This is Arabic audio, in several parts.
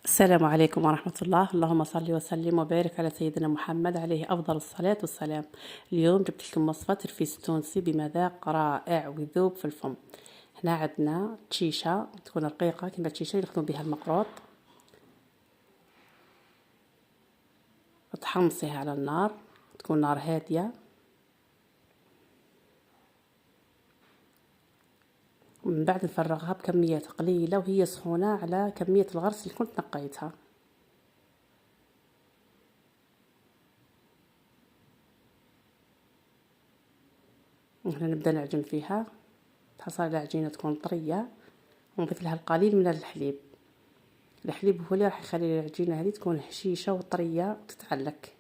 السلام عليكم ورحمة الله. اللهم صل وسلم وبارك على سيدنا محمد عليه أفضل الصلاة والسلام. اليوم جبت لكم وصفة ترفيس تونسي بمذاق رائع ويذوب في الفم. هنا عندنا تشيشة تكون رقيقة كما التشيشة اللي نخدمو بها المقروط، تحمصيها على النار، تكون نار هادية. ومن بعد نفرغها بكميات قليلة وهي سخونة على كمية الغرس اللي كنت نقيتها. وهنا نبدأ نعجن فيها، تحصل العجينة تكون طرية، ونضيف لها القليل من الحليب. الحليب هو اللي راح يخلي العجينة هذه تكون هشيشة وطرية وتتعلك.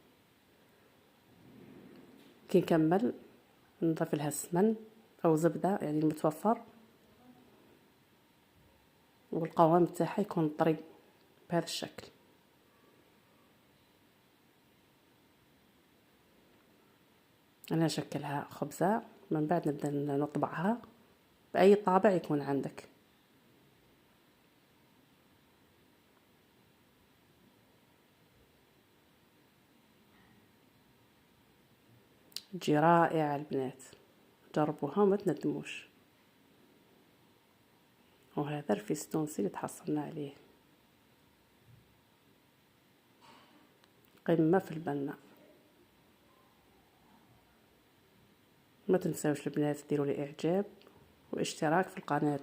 كي نكمل نضيف لها السمن أو زبدة يعني المتوفر، والقوام تاعها يكون طري بهذا الشكل. أنا نشكلها خبزة، من بعد نبدأ نطبعها بأي طابع يكون عندك. تجي رائعة البنات، جربوها وما تندموش. وهذا رفيس تونسي اللي تحصلنا عليه، قمة في البنة. ما تنساوش البنات ديروا لي اعجاب واشتراك في القناة.